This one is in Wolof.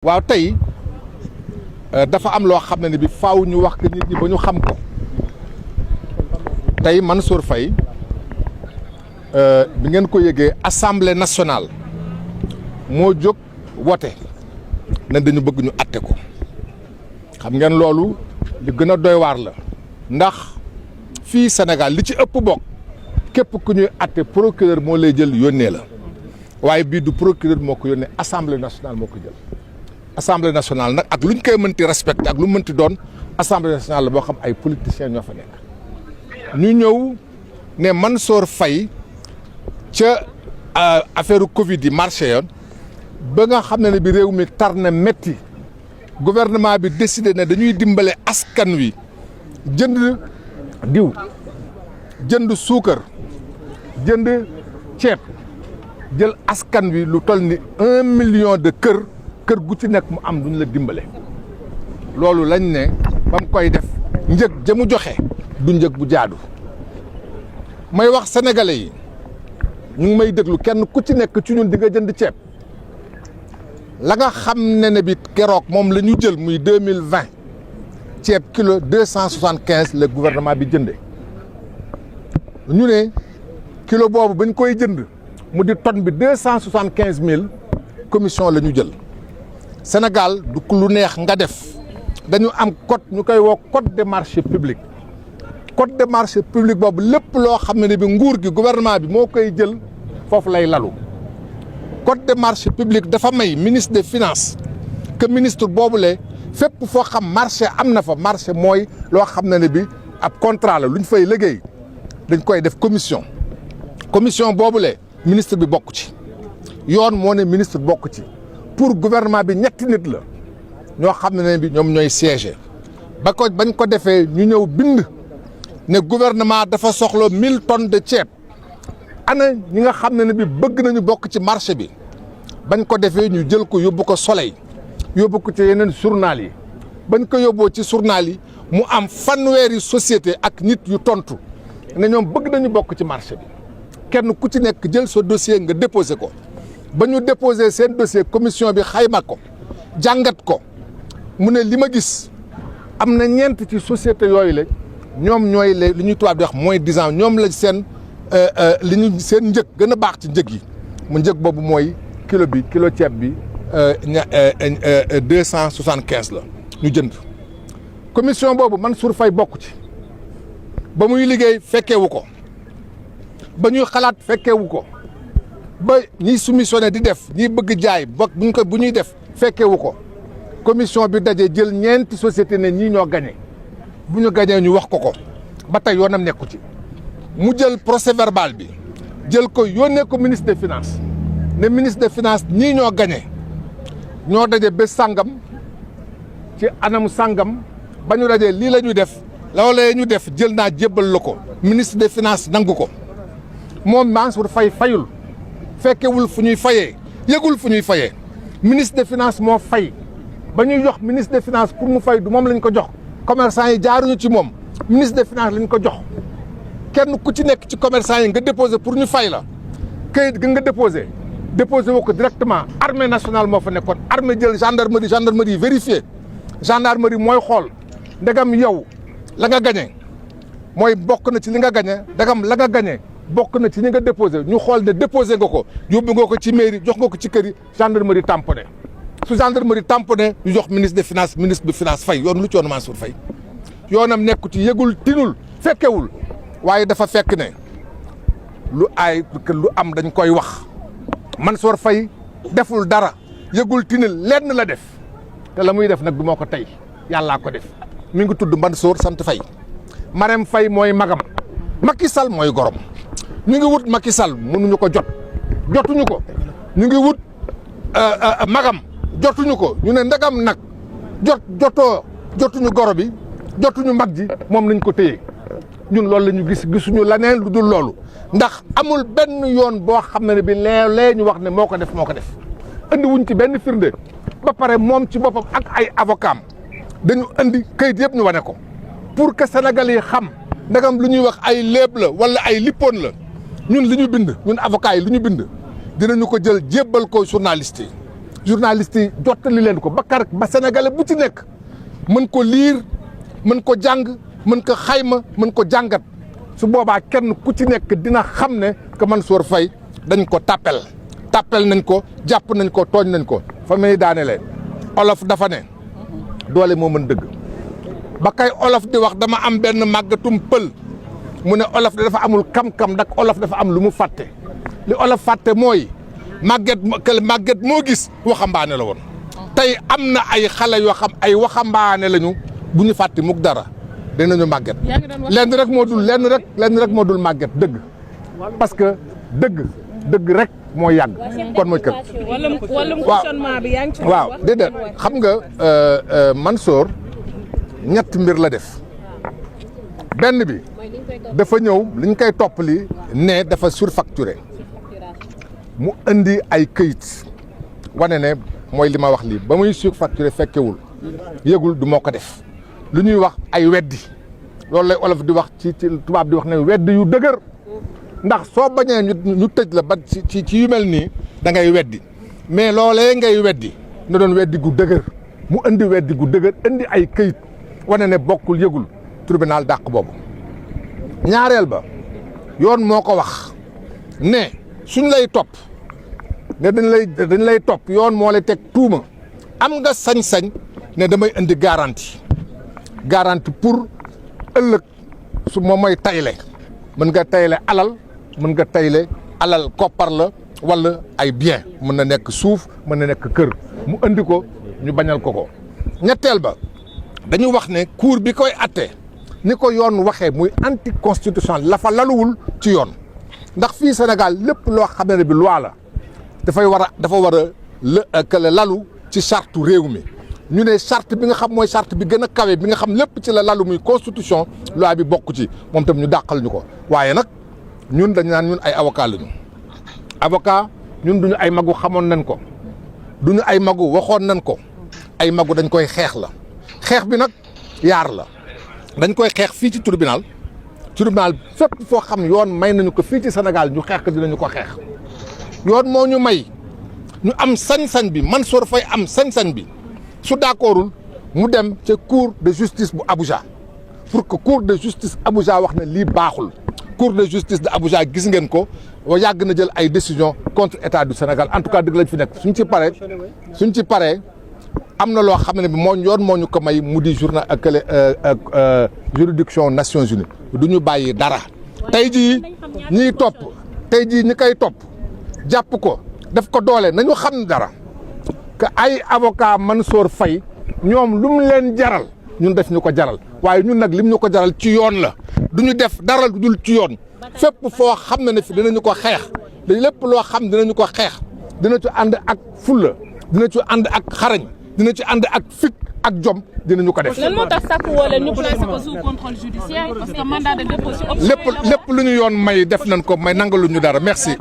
waaw tey dafa am loo xam ne bi faaw ñu wax ko nit ñi ba ñu xam ko tey Mansour Faye bi ngeen ko yëgee assemblée nationale moo jóg wote ne dañu bëgg ñu atte ko xam ngeen loolu li gën a doy waar la ndax fii Sénégal li ci ëpp bokk képp ku ñuy atte procureur moo lay jël yónnee la waaye bii du procureur moo ko yónnee assemblée nationale moo ko jël. assemblée nationale nag ak lu ñu koy mënti respecté ak lu mënti doon assemblée nationale la boo xam ay politiciens ñoo fa nekk ñu ñëw ne Mansour Faye ca affaire Covid yi marché yoon ba nga xam ne bi réew mi tar na métti gouvernement bi décidé ne dañuy dimbale askan wi jënd diw jënd suukar jënd ceeb jël askan wi lu toll ni 1 million de kër gu ci nekk mu am duñ la dimbale loolu lañ ne ba mu koy def njëg ja mu joxe du njëg bu jaadu may wax sénégalais yi ñu ngi may déglu kenn ku ci nekk ci ñun di nga jënd ceeb la nga xam ne bi keroog moom la ñu jël muy 2020 ceeb kilo 275 le gouvernement bi jënde ñu ne kilo boobu bañ koy jënd mu di tonne bi 275 000 commission la ñu jël. Sénégal du lu neex nga def dañu am code ñu koy woo code des marchés publics code des marchés publics boobu lépp loo xam ne bi nguur gi gouvernement bi moo koy jël foofu lay lalu code des marchés publics dafa may ministre des finances que ministre boobule fépp foo xam marché am na fa marché mooy loo xam ne bi ab contrat la lu ñu fay liggéey dañ koy def commission boobule ministre bi bokk ci yoon moo ne ministre bokk ci. pour gouvernement bi ñetti nit la ñoo xam ne bi ñoom ñooy siéger bañ ko defee ñu ñëw bind ne gouvernement dafa soxla 1000 tonnes de ceeb ana ñi nga xam ne bi bëgg nañu bokk ci marché bi bañ ko defee ñu jël ko yóbbu ko Soleil yóbbu ko ci yeneen journal yi bañ ko yóbboo ci journal yi mu am fanweeri société ak nit yu tontu ne ñoom bëgg nañu bokk ci marché bi kenn ku ci nekk jël sa dossier nga déposé ko. ba ñu déposé seen dossier commission bi xayma ko jàngat ko mu ne li ma gis am na ñeent ci société yooyu la ñoom ñooy li ñuy tubaab di wax moins 10 ans ñoom la seen li ñu seen njëg gën a baax ci njëg yi mu njëg boobu mooy kilo ceeb bi 275 la ñu jënd. commission boobu Mansour Faye bokk ci ba muy liggéey fekkeewu ko ba ñuy xalaat fekkeewu ko. ba ñiy soumissionné di def ñiy bëgg jaay bokk bu ñuy def fekkewu ko commission bi daje jël ñeenti société ne ñii ñoo gagné bu ñu gagné ñu wax ko ba tey yoonam nekku ci mu jël procès verbal bi jël ko yónnee ko ministre des finances ne ministre des finances ñii ñoo gagné ñoo daje bés sàngam ci anam sàngam ba ñu dajee lii la ñuy def loolee ñu def jël naa jébbal la ko ministre des finances nangu ko moom Mansour Faye fayul. fekkewul fu ñuy fayee yëgul fu ñuy fayee ministre des finances moo fay ba ñuy jox ministre des finances pour mu fay du moom lañ ko jox commerçant yi jaaruñu ci moom ministre des finances lañ ko jox kenn ku ci nekk ci commerçant yi nga déposé pour ñu fay la këyit ga nga déposé woo ko directement armée nationale moo fa nekkoon armée jël gendarmerie vérifié gendarmerie mooy xool ndegam yow la nga gagné mooy bokk na ci li nga gagné ndegam la nga gagné. bokk na ci ñi nga déposé ñu xool ne déposé nga ko yóbbu nga ko ci mairie jox nga ko ci kër yi gendarmerie tamponné su gendarmerie tamponné ñu jox ministre des finances ministre de finance fay yoon lu ci yoon Mansour Faye yoonam nekku ci yëgul tinul fekkewul waaye dafa fekk ne lu am dañ koy wax Mansour Faye deful dara yëgul tinul lenn la def te la muy def nag du moo ko tey yàllaa ko def mi ngi tudd Mansour sant Faye Marème Faye mooy magam Macky Sall mooy gorom ñu ngi wut Macky Sall mënuñu ko jotuñu ko ñu ngi wut magam jotuñu ko ñu ne ndegam nag jotuñu goro bi jotuñu mag ji moom nañ ko téye ñun loolu la ñu gisuñu leneen lu dul loolu ndax amul benn yoon boo xam ne bi léeg-léeg ñu wax ne moo ko def andi wuñ ci benn firnde ba pare moom ci boppam ak ay avocat dañu andi kayit yëpp ñu wane ko pour que Sénégal yi xam ndegam lu ñuy wax ay léeb la wala ay lippoon la ñun li ñu bind ñun avocat yi lu ñu bind dinañu ko jël jébbal ko journaliste yi journalistes yi jottali leen ko ba sénégalais bu ci nekk mën ko liir mën ko jàng mën ko xayma mën ko jàngat su boobaa kenn ku ci nekk dina xam ne que Mansour Faye dañ ko tàppel nañ ko jàpp nañ ko tooñ nañ ko fa may daanele olof dafa ne doole moo mën dëgg ba kay olof di wax dama am benn màggatum pël mu ne olof dafa amul kam-kam dak olof dafa am lu mu fàtte li olof fàtte mooy màgget moo gis waxambaane la woon tey am na ay xale yoo xam ay waxambaane lañu bu ñu fàtte mukk dara dinañu màgget lenn rek moo dul màgget dëgg parce que dëgg rek moo yàgg kon mooy kër waaw déedéet xam nga Mansour ñett mbir la def benn bi dafa ñëw liñ koy topp li ne dafa surfacturé mu indi ay këyit wane ne mooy li ma wax lii ba muy surfacturé fekkewul yëgul du moo ko def lu ñuy wax ay weddi loolu lay olof di wax ci tubaab di wax ne weddi yu dëgër ndax soo bañee ñu tëj la ba ci yu mel nii da ngay weddi mais loolee ngay weddi na doon weddi gu dëgër mu indi weddi gu dëgër indi ay këyit wane ne bokkul yëgul tribunal dàq boobu ñaareel ba yoon moo ko wax ne suñ lay topp ne dañ lay topp yoon moo lay teg tuuma am nga sañ-sañ ne damay indi garantie pour ëllëg su moom mooy tayle mën nga tayle alal koppar la wala ay bien mën na nekk suuf mën na nekk kër mu indi ko ñu bañal ko ñetteel ba dañu wax ne cour bi koy atte ni ko yoon waxee muy anticonstitutionnel la fa laluwul ci yoon ndax fii Sénégal lépp loo xam ne bi loi la dafa war a lalu ci charte réew mi ñu ne charte bi nga xam mooy charte bi gën a kawe bi nga xam lépp ci la lalu muy constitution loi bi bokk ci moom tam ñu dàqal ñu ko waaye nag ñun dañ naan ñun ay avocat lañu avocat ñun duñu ay magu xamoon nañ ko duñu ay magu waxoon nañ ko ay magu dañ koy xeex la xeex bi nag yaar la dañ koy xeex fii ci tribunal fépp foo xam yoon may nañu ko fii ci Sénégal ñu xeex ko dinañu ko xeex yoon moo ñu may ñu am sañ-sañ bi Mansour Faye am sañ-sañ bi su d'accordul mu dem ca cour de justice bu Abuja pour que cour de justice Abuja wax na lii baaxul cour de justice de Abuja gis ngeen ko yàgg na jël ay décision contre état du Sénégal en tout cas dëgg lañ fi nekk suñ ci paree am na loo xam ne bi yoon moo ñu ko may mu di juridiction Nations Unies du ñu bàyyi dara tey jii ñi koy topp jàpp ko def ko doole nañu xam dara que ay avocat Mansour Faye ñoom lu mu leen jaral ñun def ñu ko jaral waaye ñun nag lim ñu ko jaral ci yoon la du ñu def dara dul ci yoon fépp foo xam ne fi dinañu ko xeex lépp loo xam dinañu ko xeex dina ci ànd ak fulla dina ci ànd ak xarañ dina ci ànd ak fit ak jom dinañu ko def. lan moo tax sàkku wala ñu placé ko sous contrôle judiciaire parce que mandat de dépôt lépp lu ñu yoon may def nañ ko may nangaluñu dara merci.